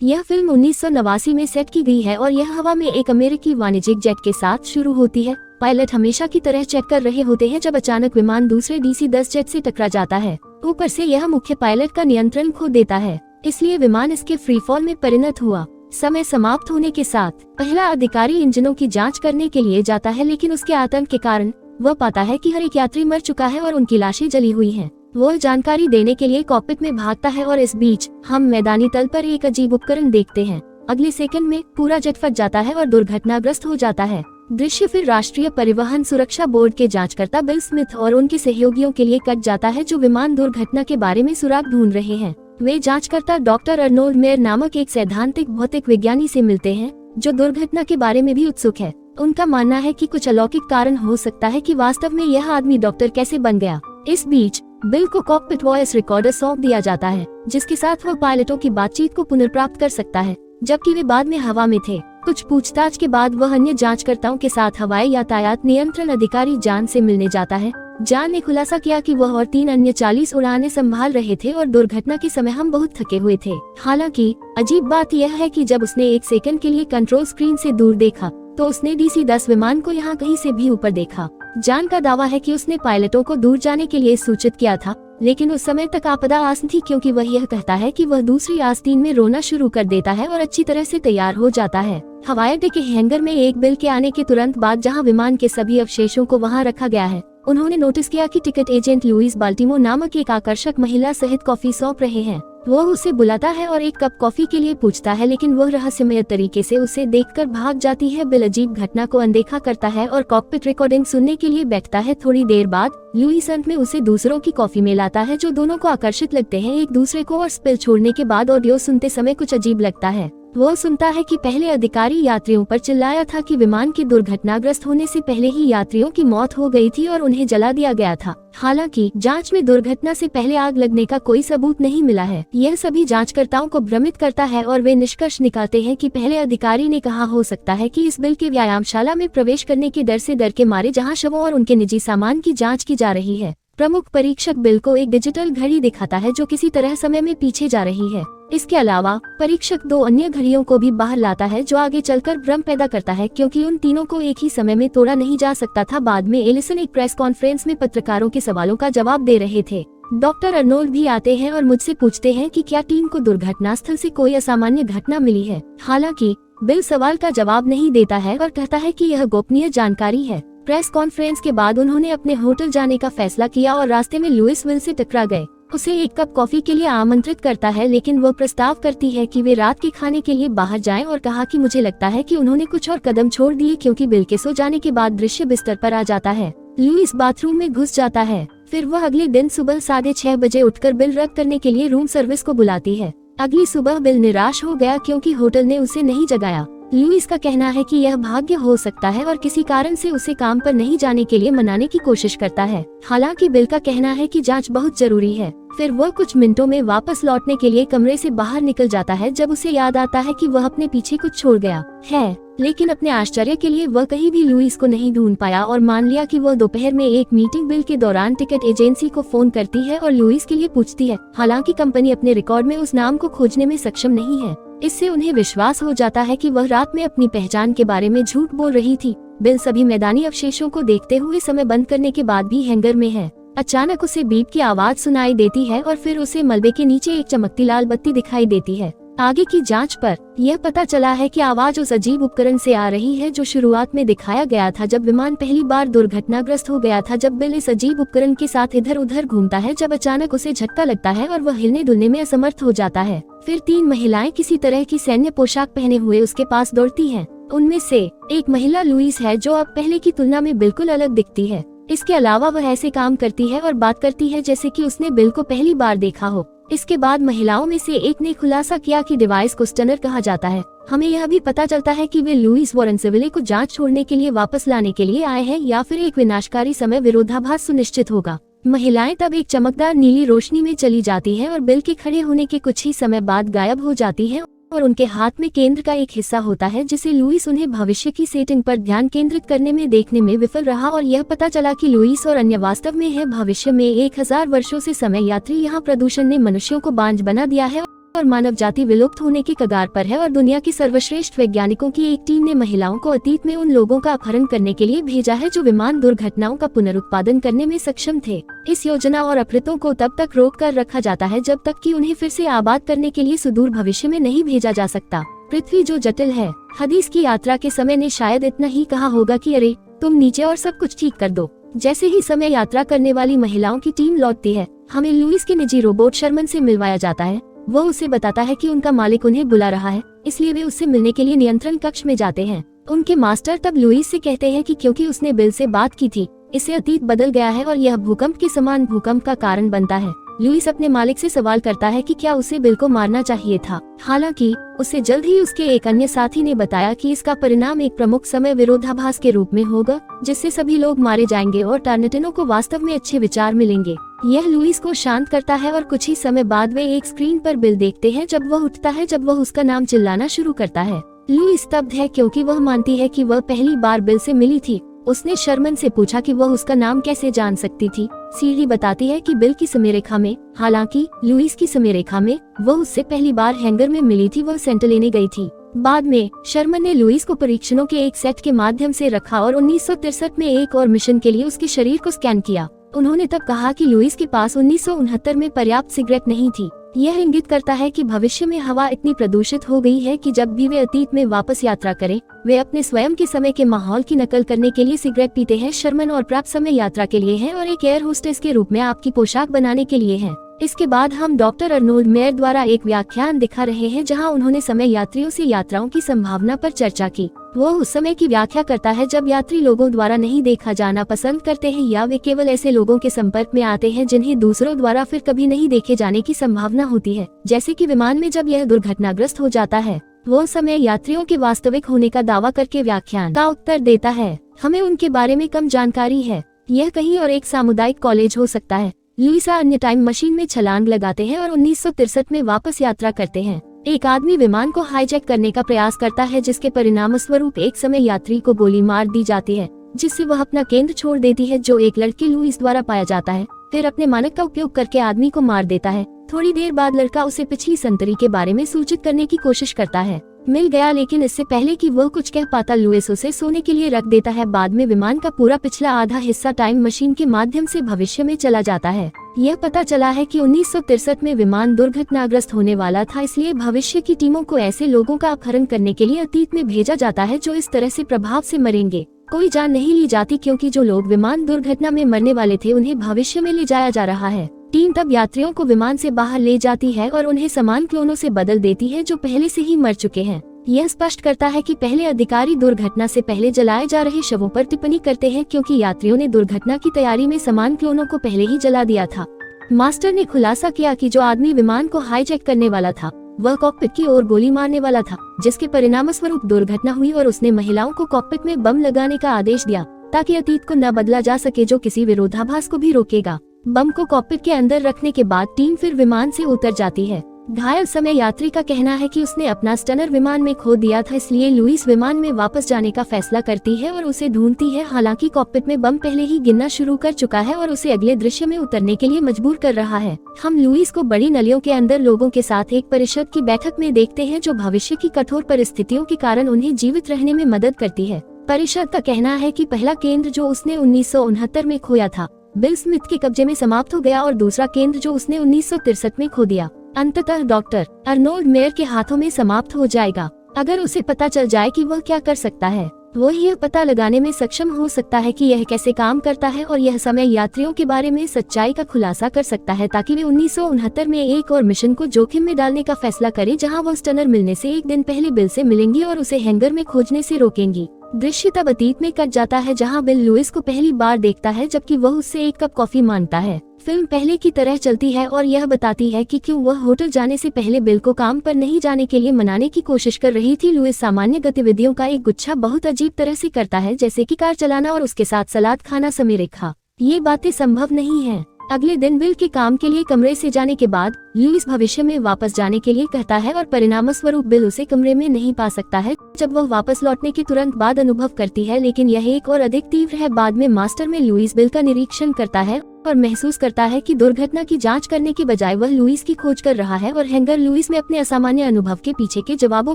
यह फिल्म 1989 में सेट की गई है और यह हवा में एक अमेरिकी वाणिज्यिक जेट के साथ शुरू होती है। पायलट हमेशा की तरह चेक कर रहे होते हैं जब अचानक विमान दूसरे DC-10 जेट से टकरा जाता है। ऊपर से यह मुख्य पायलट का नियंत्रण खो देता है, इसलिए विमान इसके फ्री फॉल में परिणत हुआ। समय समाप्त होने के साथ पहला अधिकारी इंजनों की जांच करने के लिए जाता है, लेकिन उसके आतंक के कारण वह पाता है कि हर एक यात्री मर चुका है और उनकी लाशें जली हुई हैं। वो जानकारी देने के लिए कॉकपिट में भागता है और इस बीच हम मैदानी तल पर एक अजीब उपकरण देखते हैं। अगले सेकंड में पूरा जेट फट जाता है और दुर्घटनाग्रस्त हो जाता है। दृश्य फिर राष्ट्रीय परिवहन सुरक्षा बोर्ड के जांचकर्ता बिल स्मिथ और उनके सहयोगियों के लिए कट जाता है, जो विमान दुर्घटना के बारे में सुराग ढूंढ रहे हैं। वे जांचकर्ता डॉक्टर अर्नोल्ड मेयर नामक एक सैद्धांतिक भौतिक विज्ञानी से मिलते हैं, जो दुर्घटना के बारे में भी उत्सुक है। उनका मानना है कि कुछ अलौकिक कारण हो सकता है कि वास्तव में यह आदमी डॉक्टर कैसे बन गया। इस बीच बिल को कॉकपिट वॉइस रिकॉर्डर सौंप दिया जाता है, जिसके साथ वह पायलटों की बातचीत को पुनर्प्राप्त कर सकता है, जबकि वे बाद में हवा में थे। कुछ पूछताछ के बाद वह अन्य जांचकर्ताओं के साथ हवाई यातायात नियंत्रण अधिकारी जॉन से मिलने जाता है। जॉन ने खुलासा किया कि वह और 3 अन्य 40 उड़ानें संभाल रहे थे और दुर्घटना के समय हम बहुत थके हुए थे। हालांकि अजीब बात यह है कि जब उसने 1 सेकंड के लिए कंट्रोल स्क्रीन से दूर देखा तो उसने DC-10 विमान को यहाँ कहीं से भी ऊपर देखा। जॉन का दावा है कि उसने पायलटों को दूर जाने के लिए सूचित किया था, लेकिन उस समय तक आपदा आसन थी, क्योंकि वह यह कहता है कि वह दूसरी आस्तीन में रोना शुरू कर देता है और अच्छी तरह से तैयार हो जाता है। हवाई अड्डे के हैंगर में एक बिल के आने के तुरंत बाद, जहां विमान के सभी अवशेषों को वहां रखा गया है, उन्होंने नोटिस किया कि टिकट एजेंट लुइस बाल्टिमोर नामक एक आकर्षक महिला सहित कॉफी सौंप रहे हैं। वह उसे बुलाता है और एक कप कॉफी के लिए पूछता है, लेकिन वह रहस्यमय तरीके से उसे देखकर भाग जाती है। बिल अजीब घटना को अनदेखा करता है और कॉकपिट रिकॉर्डिंग सुनने के लिए बैठता है। थोड़ी देर बाद लुइस अंत में उसे दूसरों की कॉफी में लाता है, जो दोनों को आकर्षित लगते हैं एक दूसरे को, और स्पिल छोड़ने के बाद ऑडियो सुनते समय कुछ अजीब लगता है। वो सुनता है कि पहले अधिकारी यात्रियों पर चिल्लाया था कि विमान के दुर्घटनाग्रस्त होने से पहले ही यात्रियों की मौत हो गई थी और उन्हें जला दिया गया था। हालांकि जांच में दुर्घटना से पहले आग लगने का कोई सबूत नहीं मिला है। यह सभी जांचकर्ताओं को भ्रमित करता है और वे निष्कर्ष निकालते हैं कि पहले अधिकारी ने कहा हो सकता है कि इस बिल के व्यायामशाला में प्रवेश करने के डर के मारे, जहां शवों और उनके निजी सामान की जाँच की जा रही है। प्रमुख परीक्षक बिल को एक डिजिटल घड़ी दिखाता है जो किसी तरह समय में पीछे जा रही है। इसके अलावा परीक्षक 2 अन्य घड़ियों को भी बाहर लाता है, जो आगे चलकर भ्रम पैदा करता है, क्योंकि उन तीनों को एक ही समय में तोड़ा नहीं जा सकता था। बाद में एलिसन एक प्रेस कॉन्फ्रेंस में पत्रकारों के सवालों का जवाब दे रहे थे। डॉक्टर अर्नोल्ड भी आते हैं और मुझसे पूछते हैं कि क्या टीम को दुर्घटना स्थल से कोई असामान्य घटना मिली है। हालांकि बिल सवाल का जवाब नहीं देता है और कहता है कि यह गोपनीय जानकारी है। प्रेस कॉन्फ्रेंस के बाद उन्होंने अपने होटल जाने का फैसला किया और रास्ते में लुइस विल से टकरा गए। उसे एक कप कॉफी के लिए आमंत्रित करता है, लेकिन वो प्रस्ताव करती है कि वे रात के खाने के लिए बाहर जाएं और कहा कि मुझे लगता है कि उन्होंने कुछ और कदम छोड़ दिए, क्योंकि बिल के सो जाने के बाद दृश्य बिस्तर पर आ जाता है। लुइस बाथरूम में घुस जाता है। फिर वह अगले दिन सुबह 6:30 बजे उठकर बिल रद्द करने के लिए रूम सर्विस को बुलाती है। अगली सुबह बिल निराश हो गया क्योंकि होटल ने उसे नहीं जगाया। लुइस का कहना है कि यह भाग्य हो सकता है और किसी कारण से उसे काम पर नहीं जाने के लिए मनाने की कोशिश करता है। हालांकि बिल का कहना है कि जांच बहुत जरूरी है। फिर वह कुछ मिनटों में वापस लौटने के लिए कमरे से बाहर निकल जाता है, जब उसे याद आता है कि वह अपने पीछे कुछ छोड़ गया है। लेकिन अपने आश्चर्य के लिए वह कहीं भी लुइस को नहीं ढूंढ पाया और मान लिया कि वह दोपहर में एक मीटिंग बिल के दौरान टिकट एजेंसी को फोन करती है और लुइस के लिए पूछती है। हालांकि कंपनी अपने रिकॉर्ड में उस नाम को खोजने में सक्षम नहीं है। इससे उन्हें विश्वास हो जाता है कि वह रात में अपनी पहचान के बारे में झूठ बोल रही थी। बिल सभी मैदानी अवशेषों को देखते हुए समय बंद करने के बाद भी हैंगर में है। अचानक उसे बीप की आवाज सुनाई देती है और फिर उसे मलबे के नीचे एक चमकती लाल बत्ती दिखाई देती है। आगे की जांच पर यह पता चला है कि आवाज उस अजीब उपकरण से आ रही है जो शुरुआत में दिखाया गया था जब विमान पहली बार दुर्घटनाग्रस्त हो गया था। जब बिल इस अजीब उपकरण के साथ इधर उधर घूमता है, जब अचानक उसे झटका लगता है और वह हिलने डुलने में असमर्थ हो जाता है। फिर 3 महिलाएं किसी तरह की सैन्य पोशाक पहने हुए उसके पास दौड़ती हैं। उनमें से एक महिला लुइस है, जो अब पहले की तुलना में बिल्कुल अलग दिखती है। इसके अलावा वह ऐसे काम करती है और बात करती है जैसे कि उसने बिल को पहली बार देखा हो। इसके बाद महिलाओं में से एक ने खुलासा किया कि डिवाइस को स्टनर कहा जाता है। हमें यह भी पता चलता है कि वे लुइस वॉरेनसिविले को जांच छोड़ने के लिए वापस लाने के लिए आए हैं, या फिर एक विनाशकारी समय विरोधाभास सुनिश्चित होगा। महिलाएं तब एक चमकदार नीली रोशनी में चली जाती हैं और बिल के खड़े होने के कुछ ही समय बाद गायब हो जाती हैं और उनके हाथ में केंद्र का एक हिस्सा होता है, जिसे लुइस उन्हें भविष्य की सेटिंग पर ध्यान केंद्रित करने में देखने में विफल रहा और यह पता चला कि लुइस और अन्य वास्तव में है भविष्य में 1000 वर्षों से समय यात्री। यहाँ प्रदूषण ने मनुष्यों को बांझ बना दिया है और मानव जाति विलुप्त होने के कगार पर है और दुनिया की सर्वश्रेष्ठ वैज्ञानिकों की एक टीम ने महिलाओं को अतीत में उन लोगों का अपहरण करने के लिए भेजा है जो विमान दुर्घटनाओं का पुनरुत्पादन करने में सक्षम थे। इस योजना और अपहृतों को तब तक रोक कर रखा जाता है जब तक कि उन्हें फिर से आबाद करने के लिए सुदूर भविष्य में नहीं भेजा जा सकता। पृथ्वी जो जटिल है। हदीस की यात्रा के समय ने शायद इतना ही कहा होगा कि अरे तुम नीचे और सब कुछ ठीक कर दो। जैसे ही समय यात्रा करने वाली महिलाओं की टीम लौटती है, हमें लुइस के निजी रोबोट शर्मन से मिलवाया जाता है। वो उसे बताता है कि उनका मालिक उन्हें बुला रहा है, इसलिए वे उससे मिलने के लिए नियंत्रण कक्ष में जाते हैं। उनके मास्टर तब लुइस से कहते हैं कि क्योंकि उसने बिल से बात की थी, इससे अतीत बदल गया है और यह भूकंप के समान भूकंप का कारण बनता है। लुइस अपने मालिक से सवाल करता है कि क्या उसे बिल को मारना चाहिए था। हालांकि उसे जल्द ही उसके एक अन्य साथी ने बताया कि इसका परिणाम एक प्रमुख समय विरोधाभास के रूप में होगा, जिससे सभी लोग मारे जाएंगे और टार्नेटिनो को वास्तव में अच्छे विचार मिलेंगे। यह लुइस को शांत करता है और कुछ ही समय बाद वे एक स्क्रीन पर बिल देखते हैं जब वह उठता है जब वह उसका नाम चिल्लाना शुरू करता है। लुइस स्तब्ध है क्योंकि वह मानती है कि वह पहली बार बिल से मिली थी। उसने शर्मन से पूछा कि वह उसका नाम कैसे जान सकती थी। सीढ़ी बताती है कि बिल की समय रेखा में, हालांकि लुइस की समय रेखा में वह उससे पहली बार हैंगर में मिली थी, वह सेंट लेने गई थी। बाद में शर्मन ने लुइस को परीक्षणों के एक सेट के माध्यम से रखा और 1963 में एक और मिशन के लिए उसके शरीर को स्कैन किया। उन्होंने तब कहा कि लुइस के पास 1969 में पर्याप्त सिगरेट नहीं थी। यह इंगित करता है कि भविष्य में हवा इतनी प्रदूषित हो गई है कि जब भी वे अतीत में वापस यात्रा करें, वे अपने स्वयं के समय के माहौल की नकल करने के लिए सिगरेट पीते हैं। शर्मन और प्राप्त समय यात्रा के लिए है और एक एयर होस्टेस के रूप में आपकी पोशाक बनाने के लिए है। इसके बाद हम डॉक्टर अर्नोल्ड मेयर द्वारा एक व्याख्यान दिखा रहे हैं जहां उन्होंने समय यात्रियों से यात्राओं की संभावना पर चर्चा की। वो उस समय की व्याख्या करता है जब यात्री लोगों द्वारा नहीं देखा जाना पसंद करते हैं या वे केवल ऐसे लोगों के संपर्क में आते हैं जिन्हें दूसरों द्वारा फिर कभी नहीं देखे जाने की संभावना होती है, जैसे कि विमान में जब यह दुर्घटनाग्रस्त हो जाता है। वो समय यात्रियों के वास्तविक होने का दावा करके व्याख्यान का उत्तर देता है। हमें उनके बारे में कम जानकारी है। यह कहीं और एक सामुदायिक कॉलेज हो सकता है। लुइसा अन्य टाइम मशीन में छलांग लगाते हैं और 1963 में वापस यात्रा करते हैं। एक आदमी विमान को हाईजैक करने का प्रयास करता है जिसके परिणामस्वरूप एक समय यात्री को गोली मार दी जाती है, जिससे वह अपना केंद्र छोड़ देती है जो एक लड़के लुइस द्वारा पाया जाता है। फिर अपने मानक का उपयोग करके आदमी को मार देता है। थोड़ी देर बाद लड़का उसे पिछली संतरी के बारे में सूचित करने की कोशिश करता है। मिल गया, लेकिन इससे पहले कि वह कुछ कह पाता लुइस उसे सोने के लिए रख देता है। बाद में विमान का पूरा पिछला आधा हिस्सा टाइम मशीन के माध्यम से भविष्य में चला जाता है। यह पता चला है कि 1963 में विमान दुर्घटनाग्रस्त होने वाला था, इसलिए भविष्य की टीमों को ऐसे लोगों का अपहरण करने के लिए अतीत में भेजा जाता है जो इस तरह से प्रभाव से मरेंगे। कोई जान नहीं ली जाती क्योंकि जो लोग विमान दुर्घटना में मरने वाले थे उन्हें भविष्य में ले जाया जा रहा है। टीम तब यात्रियों को विमान से बाहर ले जाती है और उन्हें समान क्लोनों से बदल देती है जो पहले से ही मर चुके हैं। यह स्पष्ट करता है कि पहले अधिकारी दुर्घटना से पहले जलाए जा रहे शवों पर टिप्पणी करते हैं क्योंकि यात्रियों ने दुर्घटना की तैयारी में समान क्लोनों को पहले ही जला दिया था। मास्टर ने खुलासा किया कि जो आदमी विमान को हाईजैक करने वाला था वह कॉकपिट की ओर गोली मारने वाला था, जिसके परिणामस्वरूप दुर्घटना हुई और उसने महिलाओं को कॉकपिट में बम लगाने का आदेश दिया ताकि अतीत को न बदला जा सके जो किसी विरोधाभास को भी रोकेगा। बम को कॉकपिट के अंदर रखने के बाद टीम फिर विमान से उतर जाती है। घायल समय यात्री का कहना है कि उसने अपना स्टनर विमान में खो दिया था, इसलिए लुइस विमान में वापस जाने का फैसला करती है और उसे ढूंढती है। हालांकि कॉकपिट में बम पहले ही गिरना शुरू कर चुका है और उसे अगले दृश्य में उतरने के लिए मजबूर कर रहा है। हम लुइस को बड़ी नलियों के अंदर लोगों के साथ एक परिषद की बैठक में देखते हैं जो भविष्य की कठोर परिस्थितियों के कारण उन्हें जीवित रहने में मदद करती है। परिषद का कहना है कि पहला केंद्र जो उसने 1969 में खोया था बिल स्मिथ के कब्जे में समाप्त हो गया और दूसरा केंद्र जो उसने 1963 में खो दिया अंततः डॉक्टर अर्नोल्ड मेयर के हाथों में समाप्त हो जाएगा। अगर उसे पता चल जाए कि वह क्या कर सकता है, वो यह पता लगाने में सक्षम हो सकता है कि यह कैसे काम करता है और यह समय यात्रियों के बारे में सच्चाई का खुलासा कर सकता है ताकि वे 1969 में एक और मिशन को जोखिम में डालने का फैसला करें जहां वह स्टनर मिलने से एक दिन पहले बिल से मिलेंगी और उसे हैंगर में खोजने से रोकेंगी। दृश्य तब अतीत में कट जाता है जहां बिल लुइस को पहली बार देखता है जबकि वह उससे एक कप कॉफी मांगता है। फिल्म पहले की तरह चलती है और यह बताती है कि क्यों वह होटल जाने से पहले बिल को काम पर नहीं जाने के लिए मनाने की कोशिश कर रही थी। लुइस सामान्य गतिविधियों का एक गुच्छा बहुत अजीब तरह से करता है, जैसे कि कार चलाना और उसके साथ सलाद खाना समय रेखा। ये बातें संभव नहीं है। अगले दिन बिल के काम के लिए कमरे से जाने के बाद लुइस भविष्य में वापस जाने के लिए कहता है और परिणामस्वरूप बिल उसे कमरे में नहीं पा सकता है जब वह वापस लौटने के तुरंत बाद अनुभव करती है, लेकिन यह एक और अधिक तीव्र है। बाद में मास्टर में लुइस बिल का निरीक्षण करता है और महसूस करता है कि दुर्घटना की जांच करने के बजाय वह लुइस की खोज कर रहा है और हैंगर लुइस में अपने असामान्य अनुभव के पीछे के जवाबों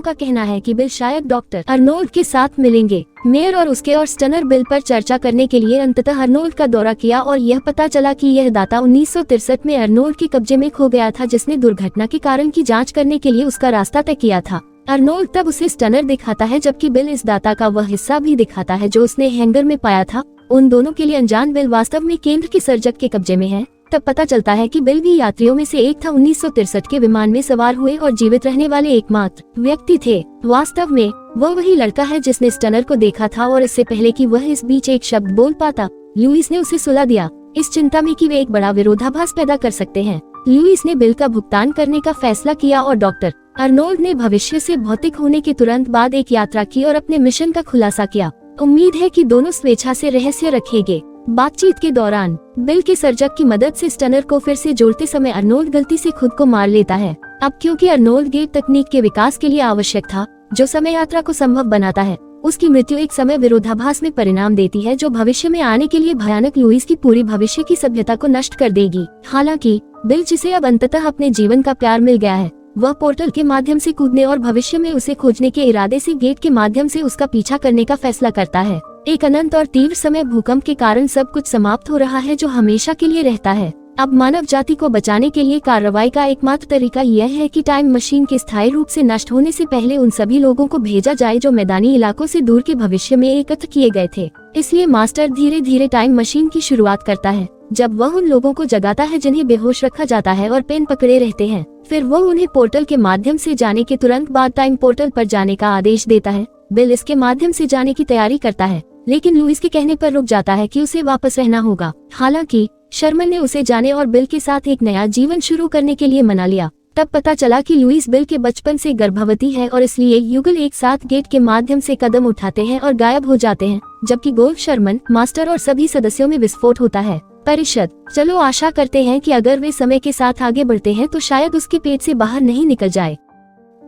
का कहना है कि बिल शायद डॉक्टर अर्नोल्ड के साथ मिलेंगे। मेयर और उसके और स्टनर बिल पर चर्चा करने के लिए अंततः अर्नोल्ड का दौरा किया और यह पता चला कि यह दाता 1963 में अर्नोल्ड के कब्जे में खो गया था, जिसने दुर्घटना के कारण की जांच करने के लिए उसका रास्ता तय किया था। अर्नोल्ड तब उसे स्टनर दिखाता है, जबकि बिल इस दाता का वह हिस्सा भी दिखाता है जो उसने हैंगर में पाया था। उन दोनों के लिए अनजान बिल वास्तव में केंद्र के सर्जक के कब्जे में है। तब पता चलता है कि बिल भी यात्रियों में से एक था। 1963 के विमान में सवार हुए और जीवित रहने वाले एकमात्र व्यक्ति थे। वास्तव में वह वही लड़का है जिसने स्टनर को देखा था और इससे पहले कि वह इस बीच एक शब्द बोल पाता, लुइस ने उसे सुला दिया, इस चिंता में कि वे एक बड़ा विरोधाभास पैदा कर सकते हैं। लुइस ने बिल का भुगतान करने का फैसला किया और डॉक्टर अर्नोल्ड ने भविष्य से भौतिक होने के तुरंत बाद एक यात्रा की और अपने मिशन का खुलासा किया। उम्मीद है कि दोनों स्वेच्छा से रहस्य रखेंगे। बातचीत के दौरान बिल के सर्जक की मदद से स्टनर को फिर से जोड़ते समय अर्नोल्ड गलती से खुद को मार लेता है। अब क्योंकि अर्नोल्ड गेट तकनीक के विकास के लिए आवश्यक था, जो समय यात्रा को संभव बनाता है, उसकी मृत्यु एक समय विरोधाभास में परिणाम देती है जो भविष्य में आने के लिए भयानक लुइस की पूरी भविष्य की सभ्यता को नष्ट कर देगी। हालांकि बिल, जिसे अब अंततः अपने जीवन का प्यार मिल गया है, वह पोर्टल के माध्यम से कूदने और भविष्य में उसे खोजने के इरादे से गेट के माध्यम से उसका पीछा करने का फैसला करता है। एक अनंत और तीव्र समय भूकंप के कारण सब कुछ समाप्त हो रहा है जो हमेशा के लिए रहता है। अब मानव जाति को बचाने के लिए कार्रवाई का एकमात्र तरीका यह है कि टाइम मशीन के स्थायी रूप से नष्ट होने से पहले उन सभी लोगों को भेजा जाए जो मैदानी इलाकों से दूर के भविष्य में एकत्र किए गए थे। इसलिए मास्टर धीरे धीरे टाइम मशीन की शुरुआत करता है। जब वह उन लोगों को जगाता है जिन्हें बेहोश रखा जाता है और पेन पकड़े रहते हैं, फिर वह उन्हें पोर्टल के माध्यम से जाने के तुरंत बाद टाइम पोर्टल पर जाने का आदेश देता है। बिल इसके माध्यम से जाने की तैयारी करता है, लेकिन लुइस के कहने पर रुक जाता है कि उसे वापस रहना होगा। हालांकि शर्मन ने उसे जाने और बिल के साथ एक नया जीवन शुरू करने के लिए मना लिया। तब पता चला कि लुइस बिल के बचपन से गर्भवती है और इसलिए युगल एक साथ गेट के माध्यम से कदम उठाते हैं और गायब हो जाते हैं, जबकि गोल्फ, शर्मन, मास्टर और सभी सदस्यों में विस्फोट होता है। परिषद, चलो आशा करते हैं कि अगर वे समय के साथ आगे बढ़ते हैं तो शायद उसके पेट से बाहर नहीं निकल जाए।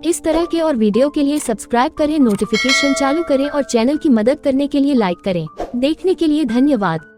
इस तरह के और वीडियो के लिए सब्सक्राइब करें, नोटिफिकेशन चालू करें और चैनल की मदद करने के लिए लाइक करें। देखने के लिए धन्यवाद।